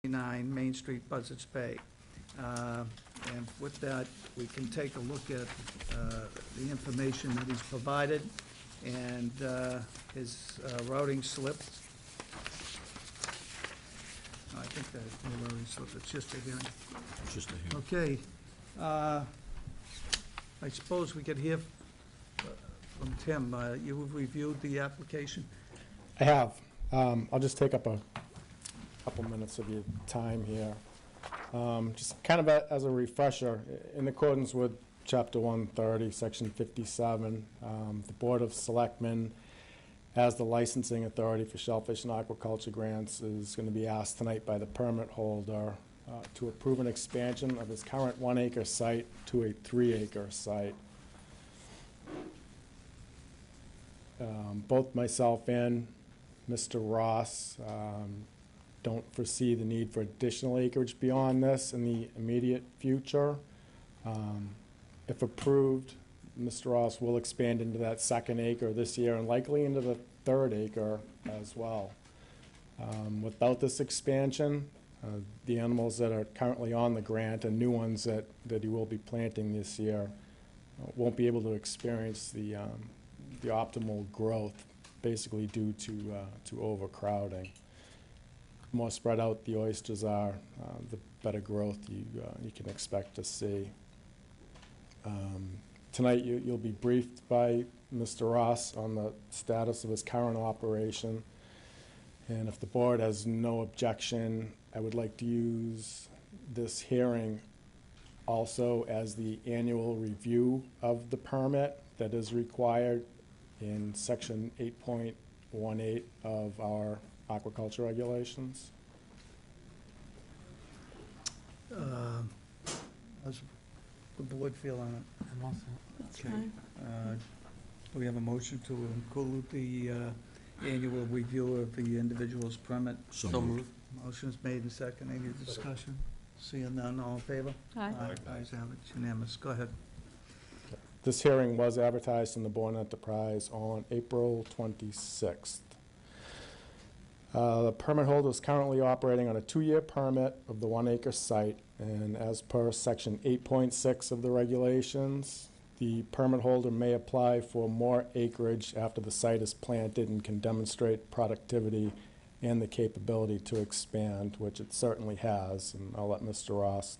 9 Main Street, Buzzards Bay. And with that, we can take a look at the information that he's provided and his routing slip. I think that's no routing slip, it's just a hearing. It's just a hearing. Okay. I suppose we could hear from Tim. You have reviewed the application? I have. I'll just take up a couple minutes of your time here. Just kind of as a refresher, in accordance with Chapter 130, Section 57, the Board of Selectmen, as the licensing authority for shellfish and aquaculture grants, is going to be asked tonight by the permit holder to approve an expansion of his current 1-acre site to a 3-acre site. Both myself and Mr. Ross don't foresee the need for additional acreage beyond this in the immediate future. If approved, Mr. Ross will expand into that 2nd acre this year and likely into the 3rd acre as well. Without this expansion, the animals that are currently on the grant and new ones that he will be planting this year won't be able to experience the optimal growth, basically due to overcrowding. The more spread out the oysters are, the better growth you can expect to see. Tonight you'll be briefed by Mr. Ross on the status of his current operation, and if the board has no objection, I would like to use this hearing also as the annual review of the permit that is required in Section 8.18 of our aquaculture regulations. How's the board feel on it? I'm all set. That's Okay. fine. Do we have a motion to include the annual review of the individual's permit? So So moved. moved. Motion's made and second. Any discussion? Seeing none, all in favor? Aye. Ayes have it, unanimous. Go ahead. This hearing was advertised in the Bourne Enterprise on April 26th. The permit holder is currently operating on a 2-year permit of the 1-acre site, and as per Section 8.6 of the regulations, the permit holder may apply for more acreage after the site is planted and can demonstrate productivity and the capability to expand, which it certainly has, and I'll let Mr. Ross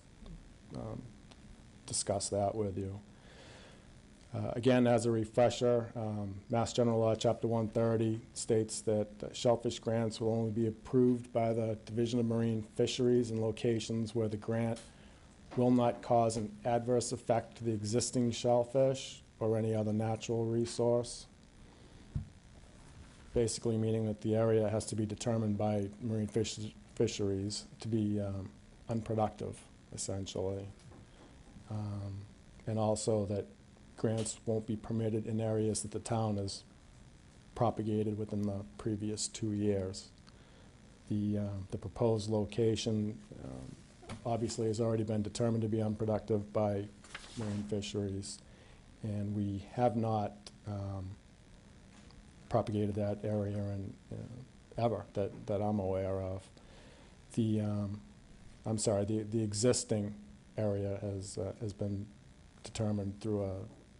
discuss that with you. Again, as a refresher, Mass General Law, Chapter 130 states that shellfish grants will only be approved by the Division of Marine Fisheries in locations where the grant will not cause an adverse effect to the existing shellfish or any other natural resource. Basically meaning that the area has to be determined by marine fisheries to be unproductive, essentially. And also that grants won't be permitted in areas that the town has propagated within the previous 2 years. The proposed location obviously has already been determined to be unproductive by marine fisheries, and we have not propagated that area in, ever that I'm aware of. I'm sorry, the existing area has been determined through a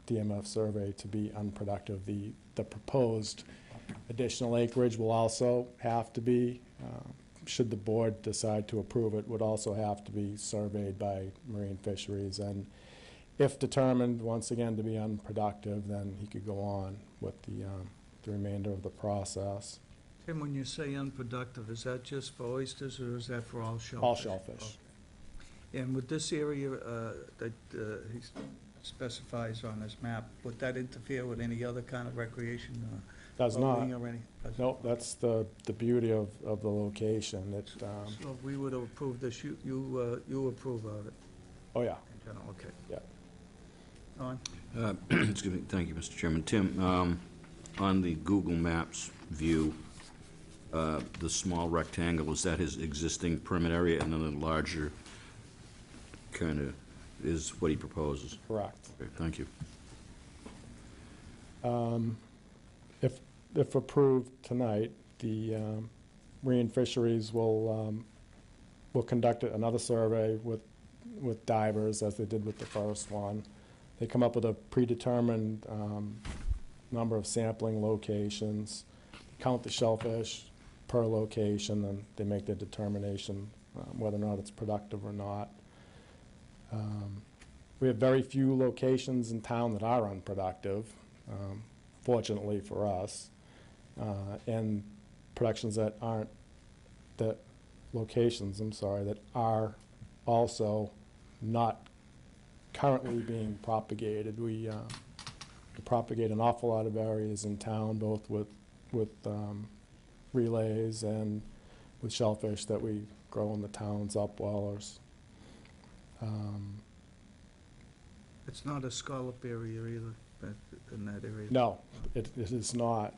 DMF survey to be unproductive. The proposed additional acreage will also have to be, should the board decide to approve it, would also have to be surveyed by marine fisheries, and if determined once again to be unproductive, then he could go on with the remainder of the process. Tim, when you say unproductive, is that just for oysters or is that for all shellfish? All shellfish. Okay. And with this area that he specifies on his map, would that interfere with any other kind of recreation? Does not. boating or any? Nope, that's the beauty of the location. It, So if we were to approve this, you approve of it? oh yeah, In general, okay. yeah. On? Excuse me, thank you, Mr. Chairman. Tim, on the Google Maps view, the small rectangle, is that his existing permit area, and then the larger kind of is what he proposes? Correct. Okay, thank you. If approved tonight, the Marine Fisheries will We'll conduct another survey with divers, as they did with the first one. They come up with a predetermined number of sampling locations, count the shellfish per location, and they make their determination whether or not it's productive or not. We have very few locations in town that are unproductive, fortunately for us, and productions that aren't, locations, I'm sorry, that are also not currently being propagated. We propagate an awful lot of areas in town, both with relays and with shellfish that we grow in the town's upwellers. It's not a scallop area either, but in that area. No, it is not.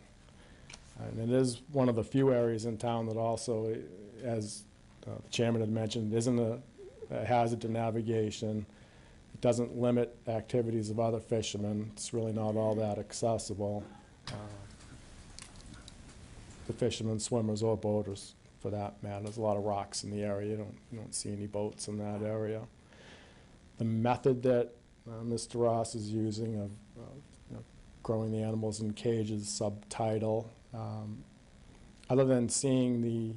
And it is one of the few areas in town that also, as the chairman had mentioned, isn't a hazard to navigation. It doesn't limit activities of other fishermen. It's really not all that accessible to fishermen, swimmers, or boaters, for that matter. There's a lot of rocks in the area. You don't see any boats in that area. The method that Mr. Ross is using of growing the animals in cages, subtidal, other than seeing the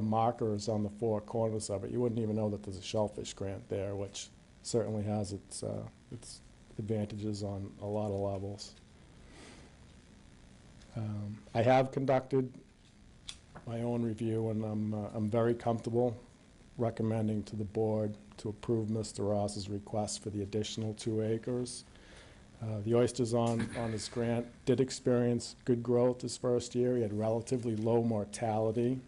markers on the four corners of it, you wouldn't even know that there's a shellfish grant there, which certainly has its advantages on a lot of levels. I have conducted my own review, and I'm very comfortable recommending to the board to approve Mr. Ross's request for the additional 2 acres. The oysters on his grant did experience good growth his first year. He had relatively low mortality.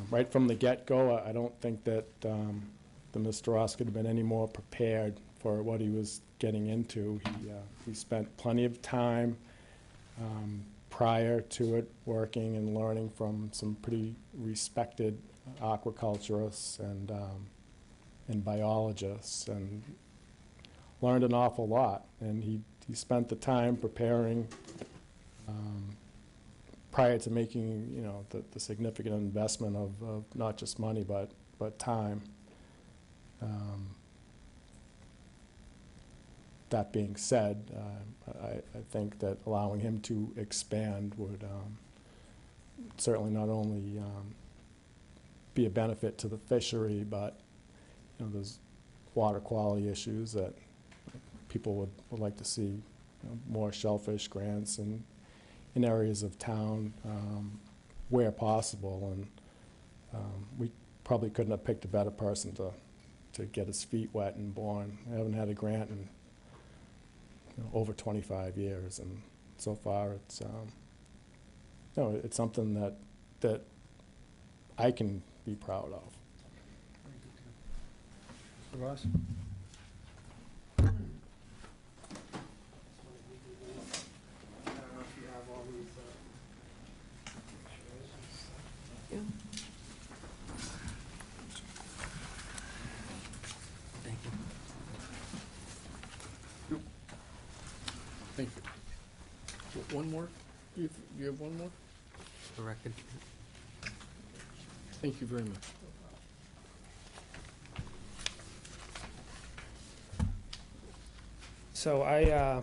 Right from the get-go, I don't think that the Mr. Ross could have been any more prepared for what he was getting into. He spent plenty of time prior to it working and learning from some pretty respected aquaculturists and biologists, and learned an awful lot. And he spent the time preparing prior to making the significant investment of not just money but time. That being said, I think that allowing him to expand would certainly not only be a benefit to the fishery, but there's water quality issues that people would like to see more shellfish grants in areas of town where possible. And we probably couldn't have picked a better person to get his feet wet and born. I haven't had a grant in over 25 years, and so far it's it's something that I can be proud of. Mr. Ross? Thank you. One more? You have one more? The record. Thank you very much. So I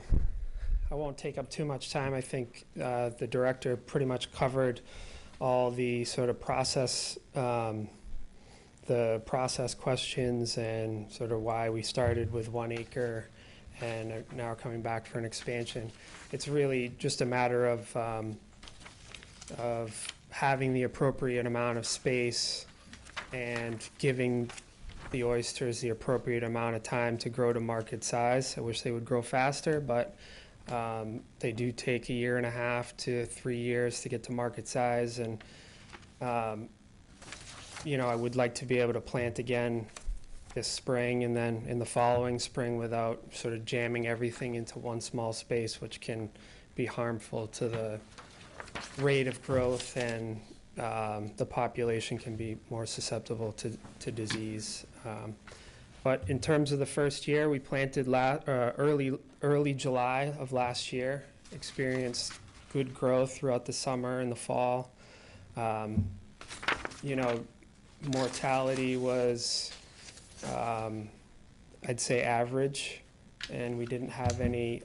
won't take up too much time. I think the director pretty much covered all the sort of process, the process questions, and sort of why we started with 1 acre and are now coming back for an expansion. It's really just a matter of having the appropriate amount of space and giving the oysters the appropriate amount of time to grow to market size. I wish they would grow faster, but they do take 1.5 to 3 years to get to market size. And I would like to be able to plant again this spring and then in the following spring without sort of jamming everything into one small space, which can be harmful to the rate of growth, and the population can be more susceptible to disease. But in terms of the first year, we planted early July of last year, experienced good growth throughout the summer and the fall. mortality was, I'd say average, and we didn't have any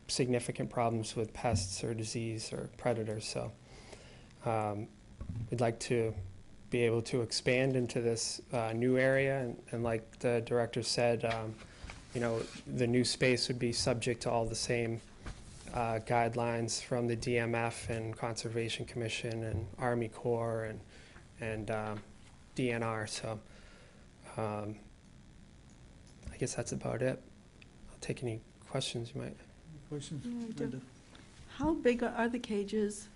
significant problems with pests or disease or predators. So we'd like to be able to expand into this new area, and like the director said, you know, the new space would be subject to all the same guidelines from the DMF and Conservation Commission and Army Corps and DNR. So I guess that's about it. I'll take any questions you might. Questions? Yeah, I do. Linda? How big are the cages?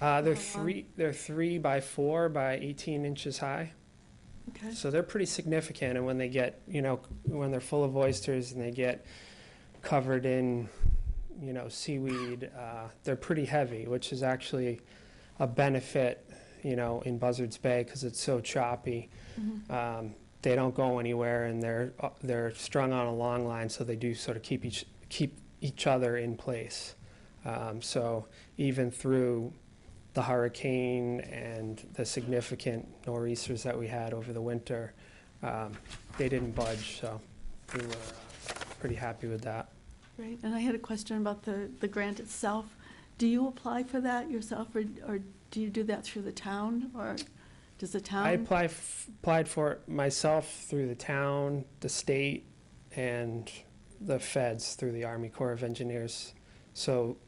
They're How long? they're 3 by 4 by 18 inches high. Okay. So they're pretty significant, and when they get, you know, when they're full of oysters and they get covered in, you know, seaweed, they're pretty heavy, which is actually a benefit, you know, in Buzzards Bay because it's so choppy. Mhm. They don't go anywhere, and they're strung on a long line, so they do sort of keep each other in place. So even through the hurricane and the significant nor'easters that we had over the winter, they didn't budge, so we were pretty happy with that. Great. And I had a question about the grant itself. Do you apply for that yourself, or do you do that through the town, or does the town? I applied for it myself through the town, the state, and the feds through the Army Corps of Engineers. So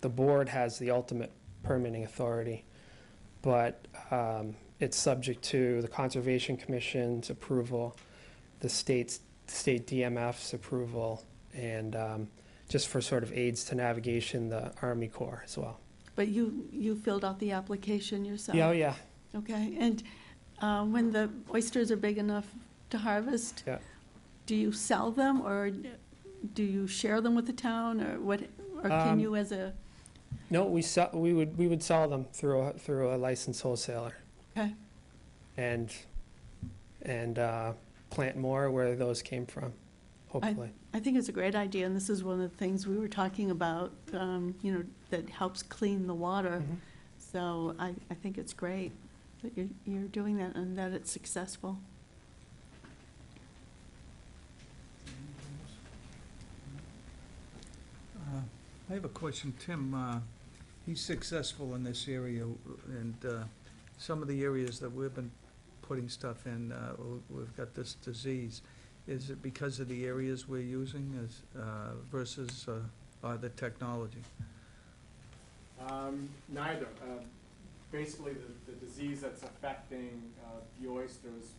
the board has the ultimate permitting authority, but it's subject to the Conservation Commission's approval, the state DMF's approval, and just for sort of aids to navigation, the Army Corps as well. But you filled out the application yourself? Yeah, oh yeah. Okay. And when the oysters are big enough to harvest, Yeah. do you sell them, or do you share them with the town, or what? Or can you, as a? No, we would sell them through a licensed wholesaler. Okay. And plant more where those came from, hopefully. I think it's a great idea, and this is one of the things we were talking about, you know, that helps clean the water. Mhm. So I think it's great that you're doing that and that it's successful. I have a question, Tim. He's successful in this area, and some of the areas that we've been putting stuff in, we've got this disease. Is it because of the areas we're using versus the technology? Neither. Basically, the disease that's affecting the oysters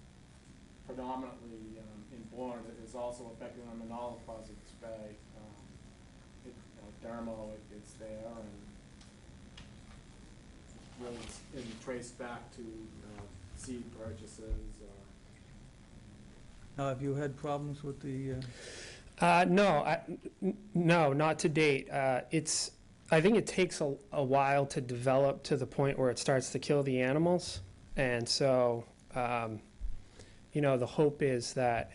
predominantly in Bourne is also affecting them in all of Buzzards Bay. Dermo, it's there, and really it's traced back to seed purchases. Now, have you had problems with the? No, not to date. I think it takes a while to develop to the point where it starts to kill the animals, and so you know, the hope is that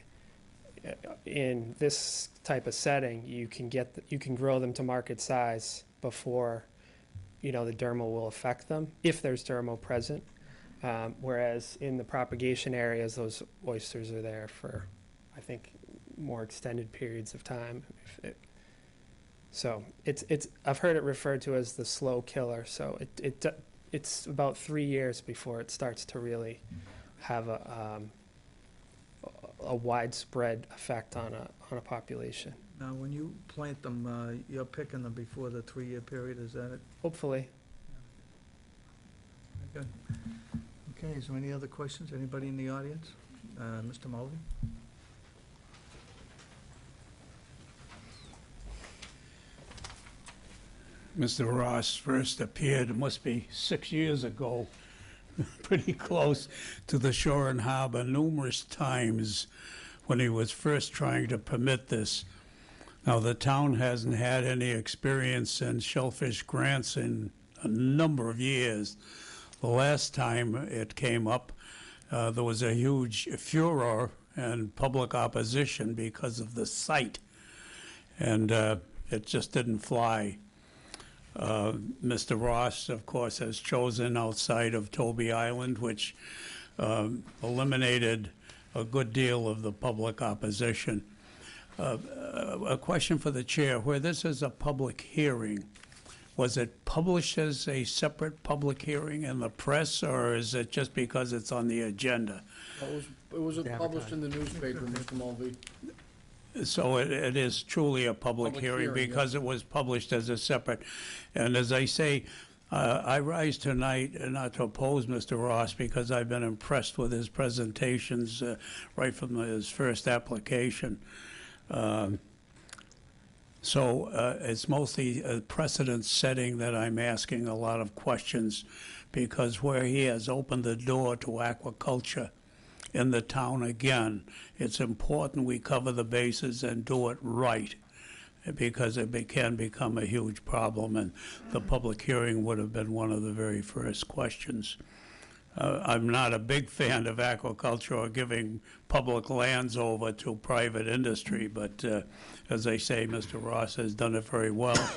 in this type of setting, you can grow them to market size before, you know, the dermal will affect them, if there's dermal present. Whereas in the propagation areas, those oysters are there for, I think, more extended periods of time. So I've heard it referred to as the slow killer. So it's about 3 years before it starts to really have a widespread effect on a population. Now, when you plant them, you're picking them before the 3-year period, is that it? Hopefully. Good. Okay, is there any other questions? Anybody in the audience? Mr. Mulvey? Mr. Ross first appeared, it must be 6 years ago, pretty close to the shore and harbor numerous times when he was first trying to permit this. Now, the town hasn't had any experience in shellfish grants in a number of years. The last time it came up, there was a huge furor and public opposition because of the site, and it just didn't fly. Mr. Ross, of course, has chosen outside of Toby Island, which eliminated a good deal of the public opposition. A question for the chair, where this is a public hearing, was it published as a separate public hearing in the press, or is it just because it's on the agenda? It was published in the newspaper, Mr. Mulvey. So it is truly a public Public hearing hearing, because it was published as a separate. And as I say, I rise tonight not to oppose Mr. Ross because I've been impressed with his presentations right from his first application. So it's mostly a precedent setting that I'm asking a lot of questions, because where he has opened the door to aquaculture in the town again, it's important we cover the bases and do it right, because it can become a huge problem, and the public hearing would have been one of the very first questions. I'm not a big fan of aquaculture or giving public lands over to private industry, but as I say, Mr. Ross has done it very well.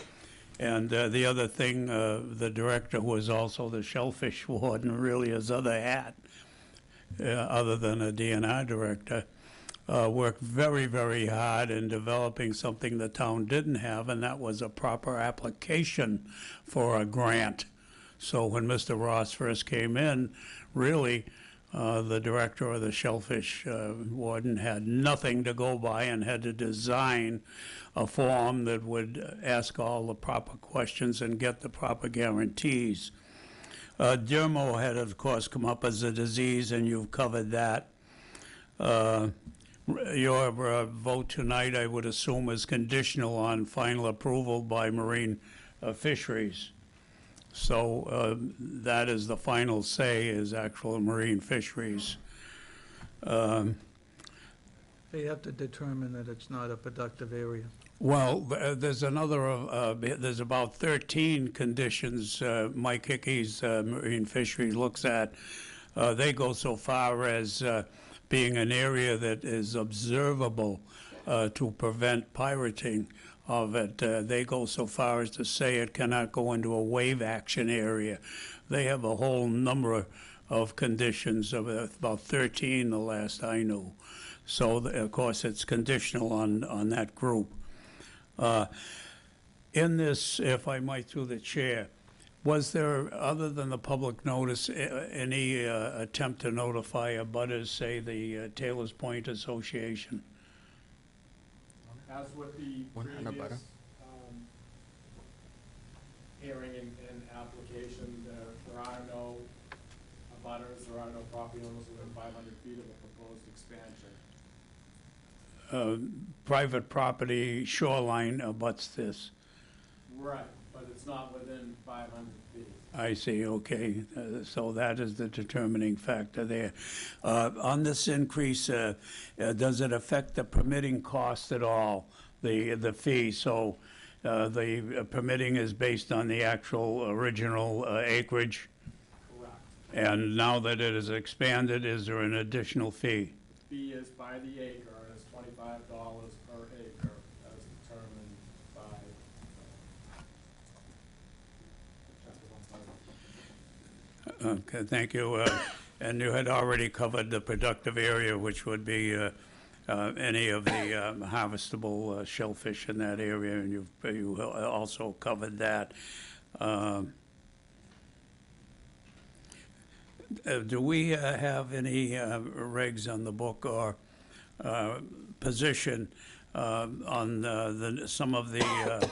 And the other thing, the director, who is also the shellfish warden, really his other hat, other than a DNR director, worked very, very hard in developing something the town didn't have, and that was a proper application for a grant. So when Mr. Ross first came in, really, the director of the shellfish warden had nothing to go by and had to design a form that would ask all the proper questions and get the proper guarantees. Dermo had, of course, come up as a disease, and you've covered that. Your vote tonight, I would assume, is conditional on final approval by Marine Fisheries. So that is the final say, is actual Marine Fisheries. They have to determine that it's not a productive area. Well, there's another, there's about 13 conditions Mike Hickey's Marine Fisheries looks at. They go so far as being an area that is observable to prevent pirating of it. They go so far as to say it cannot go into a wave action area. They have a whole number of conditions, of about 13 the last I knew. So, of course, it's conditional on that group. In this, if I might, through the chair, was there, other than the public notice, any attempt to notify abutters, say the Taylor's Point Association? As with the previous hearing and application, there are no abutters, there are no property owners within 500 feet of the proposed expansion. Private property shoreline abuts this. Right, but it's not within 500 feet. I see, okay. So that is the determining factor there. On this increase, does it affect the permitting cost at all, the fee? So the permitting is based on the actual original acreage? Correct. And now that it is expanded, is there an additional fee? Fee is by the acre, and it's $25 per acre as determined by chapter 1. Okay, thank you. And you had already covered the productive area, which would be any of the harvestable shellfish in that area, and you also covered that. Do we have any regs on the book or position on some of the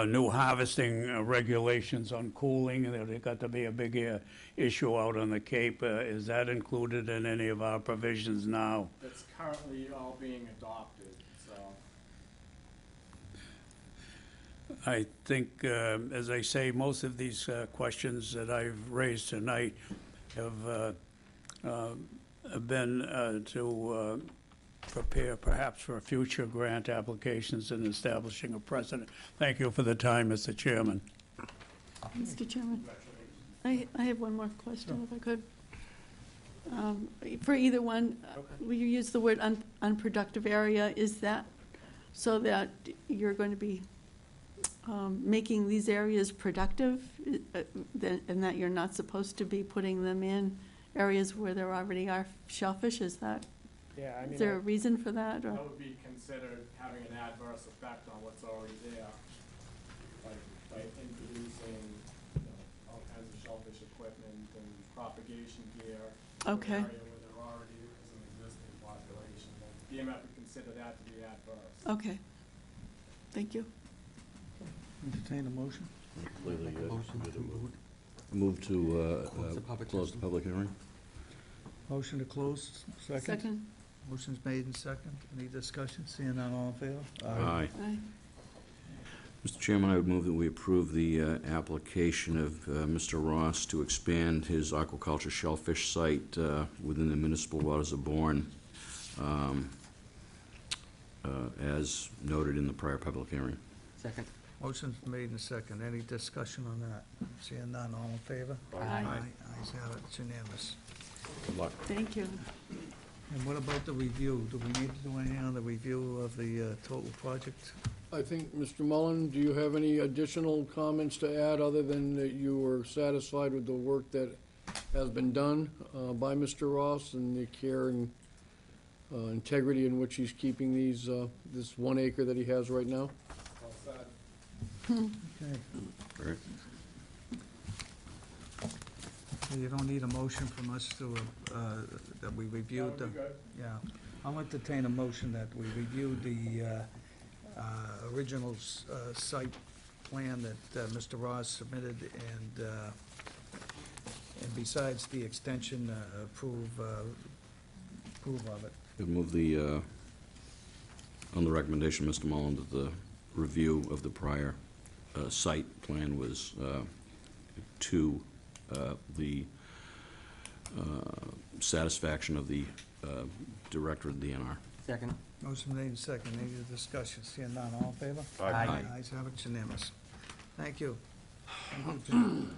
new harvesting regulations on cooling? There's got to be a big issue out on the Cape. Is that included in any of our provisions now? It's currently all being adopted, so. I think, as I say, most of these questions that I've raised tonight have been to prepare perhaps for future grant applications and establishing a precedent. Thank you for the time, Mr. Chairman. Mr. Chairman, I have one more question, if I could. For either one, will you use the word unproductive area? Is that so that you're going to be making these areas productive, and that you're not supposed to be putting them in areas where there already are shellfish? Is that, Yeah, I is mean, there a reason for that, or? That would be considered having an adverse effect on what's already there, by introducing, all kinds of shellfish equipment and propagation gear. to an Okay. area where there already is an existing population. The DMF would consider that to be adverse. Okay, thank you. Entertain a motion? Completely, Motion to Move to Close the public close the testimony. public hearing. Motion to close, second? Second? Motion's made and second. Any discussion? Seeing none, all in favor? Aye. Aye. Mr. Chairman, I would move that we approve the application of Mr. Ross to expand his aquaculture shellfish site within the municipal waters of Bourne, as noted in the prior public hearing. Second. Motion's made and second. Any discussion on that? Seeing none, all in favor? Aye. Ayes have it, it's unanimous. Good luck. Thank you. And what about the review? Do we need to do anything on the review of the total project? I think, Mr. Mullen, do you have any additional comments to add, other than that you were satisfied with the work that has been done by Mr. Ross and the care and integrity in which he's keeping these, this 1 acre that he has right now? Okay. Great. So you don't need a motion from us to, that we reviewed the... Yeah. I'll entertain a motion that we reviewed the original site plan that Mr. Ross submitted, and besides the extension, approve of it. I'd move on the recommendation, Mr. Mullen, that the review of the prior site plan was to the satisfaction of the director of the DNR. Second. Motion made and second. Any discussion? Seeing none, all in favor? Aye. Ayes have it, it's unanimous. Thank you. Thank you, Jim.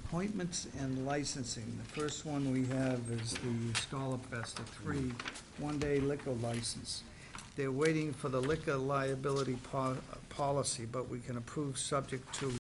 Appointments and licensing. The first one we have is the Scholar Fest, a 3 one-day liquor license. They're waiting for the liquor liability policy, but we can approve subject to